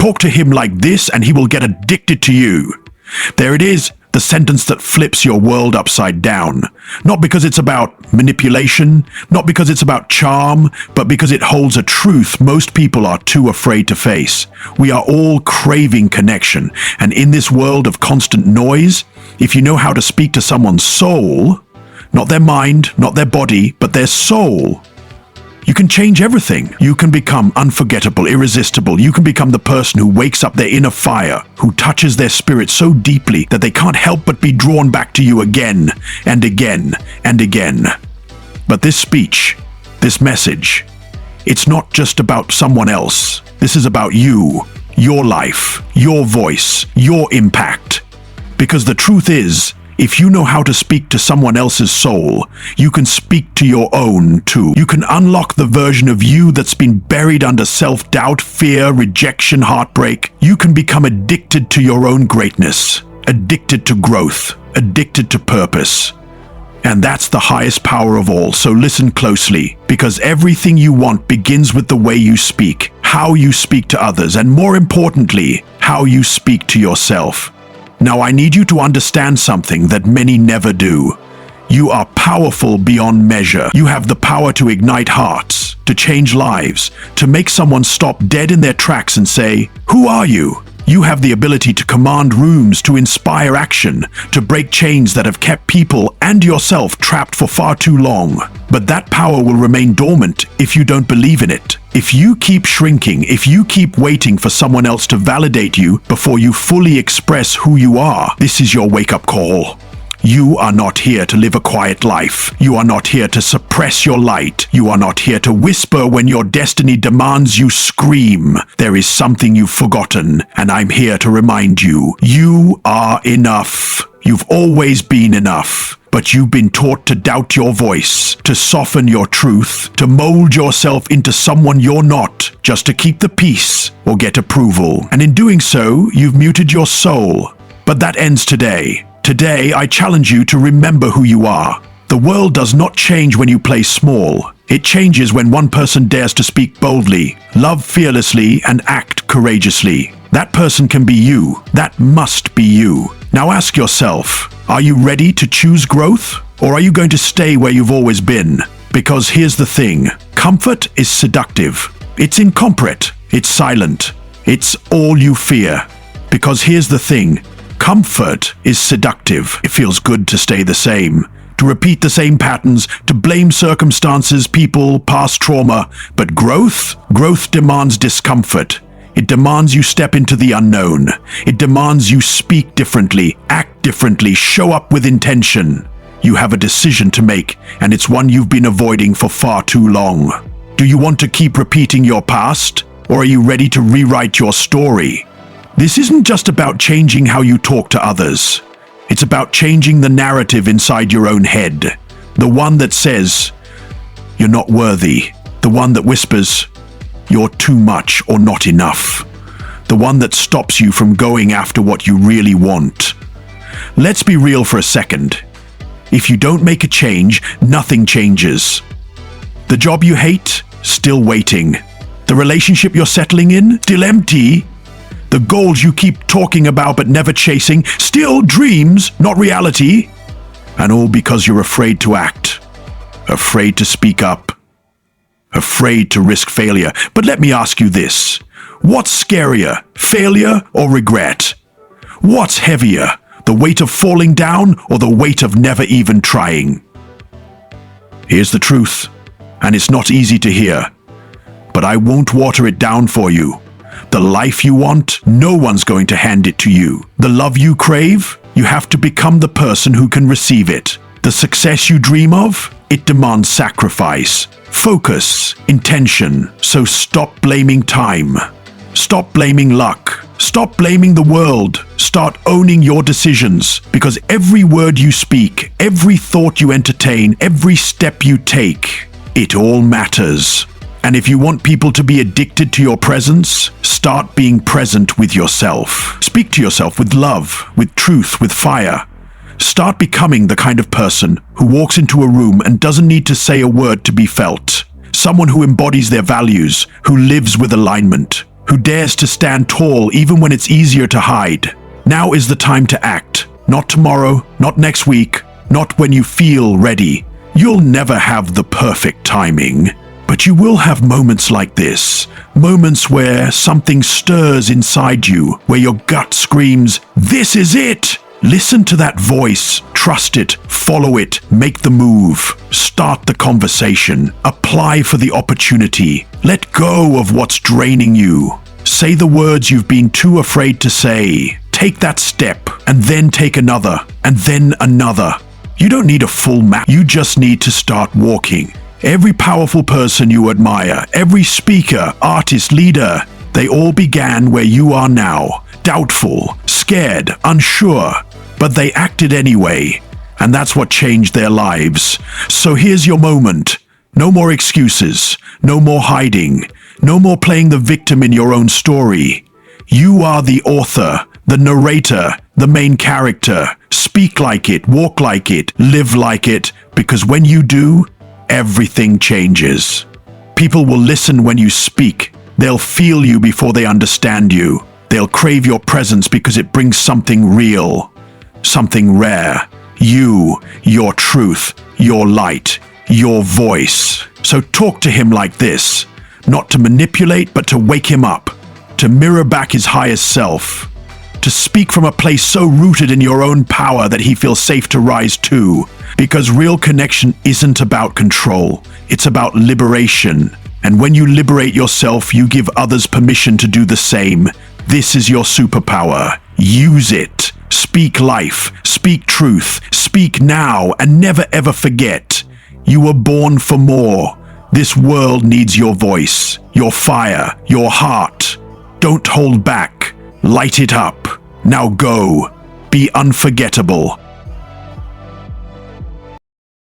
Talk to him like this and he will get addicted to you. There it is, the sentence that flips your world upside down. Not because it's about manipulation, not because it's about charm, but because it holds a truth most people are too afraid to face. We are all craving connection, and in this world of constant noise, if you know how to speak to someone's soul, not their mind, not their body, but their soul, you can change everything. You can become unforgettable, irresistible. You can become the person who wakes up their inner fire, who touches their spirit so deeply that they can't help but be drawn back to you again and again and again. But this speech, this message, it's not just about someone else. This is about you, your life, your voice, your impact. Because the truth is, if you know how to speak to someone else's soul, you can speak to your own too. You can unlock the version of you that's been buried under self-doubt, fear, rejection, heartbreak. You can become addicted to your own greatness, addicted to growth, addicted to purpose. And that's the highest power of all. So listen closely, because everything you want begins with the way you speak, how you speak to others, and more importantly, how you speak to yourself. Now I need you to understand something that many never do. You are powerful beyond measure. You have the power to ignite hearts, to change lives, to make someone stop dead in their tracks and say, "Who are you?" You have the ability to command rooms, to inspire action, to break chains that have kept people and yourself trapped for far too long. But that power will remain dormant if you don't believe in it. If you keep shrinking, if you keep waiting for someone else to validate you before you fully express who you are, this is your wake-up call. You are not here to live a quiet life. You are not here to suppress your light. You are not here to whisper when your destiny demands you scream. There is something you've forgotten, and I'm here to remind you. You are enough. You've always been enough. But you've been taught to doubt your voice, to soften your truth, to mold yourself into someone you're not, just to keep the peace or get approval. And in doing so, you've muted your soul. But that ends today. Today, I challenge you to remember who you are. The world does not change when you play small. It changes when one person dares to speak boldly, love fearlessly, and act courageously. That person can be you. That must be you. Now ask yourself, are you ready to choose growth? Or are you going to stay where you've always been? Because here's the thing. Comfort is seductive. It's incompetent. It's silent. It's all you fear. Because here's the thing. Comfort is seductive. It feels good to stay the same, to repeat the same patterns, to blame circumstances, people, past trauma. But growth demands discomfort. It demands you step into the unknown. It demands you speak differently, act differently, show up with intention. You have a decision to make, and it's one you've been avoiding for far too long. Do you want to keep repeating your past, or are you ready to rewrite your story? This isn't just about changing how you talk to others. It's about changing the narrative inside your own head. The one that says, "You're not worthy." The one that whispers, "You're too much or not enough." The one that stops you from going after what you really want. Let's be real for a second. If you don't make a change, nothing changes. The job you hate, still waiting. The relationship you're settling in, still empty. The goals you keep talking about but never chasing, still dreams, not reality. And all because you're afraid to act, afraid to speak up, afraid to risk failure. But let me ask you this. What's scarier, failure or regret? What's heavier, the weight of falling down or the weight of never even trying? Here's the truth, and it's not easy to hear, but I won't water it down for you. The life you want, no one's going to hand it to you. The love you crave, you have to become the person who can receive it. The success you dream of, it demands sacrifice, focus, intention. So stop blaming time. Stop blaming luck. Stop blaming the world. Start owning your decisions. Because every word you speak, every thought you entertain, every step you take, it all matters. And if you want people to be addicted to your presence, start being present with yourself. Speak to yourself with love, with truth, with fire. Start becoming the kind of person who walks into a room and doesn't need to say a word to be felt. Someone who embodies their values, who lives with alignment, who dares to stand tall even when it's easier to hide. Now is the time to act. Not tomorrow, not next week, not when you feel ready. You'll never have the perfect timing, but you will have moments like this. Moments where something stirs inside you, where your gut screams, "This is it!" Listen to that voice, trust it, follow it, make the move, start the conversation, apply for the opportunity, let go of what's draining you. Say the words you've been too afraid to say. Take that step, and then take another, and then another. You don't need a full map, you just need to start walking. Every powerful person you admire, every speaker, artist, leader, they all began where you are now, doubtful, scared, unsure, but they acted anyway, and that's what changed their lives. So here's your moment. No more excuses, no more hiding, no more playing the victim in your own story. You are the author, the narrator, the main character. Speak like it, walk like it, live like it, because when you do, everything changes. People will listen when you speak. They'll feel you before they understand you. They'll crave your presence because it brings something real, something rare. You, your truth, your light, your voice. So talk to him like this, not to manipulate, but to wake him up, to mirror back his highest self, to speak from a place so rooted in your own power that he feels safe to rise to. Because real connection isn't about control, it's about liberation. And when you liberate yourself, you give others permission to do the same. This is your superpower. Use it. Speak life, speak truth, speak now, and never ever forget. You were born for more. This world needs your voice, your fire, your heart. Don't hold back. Light it up. Now go. Be unforgettable.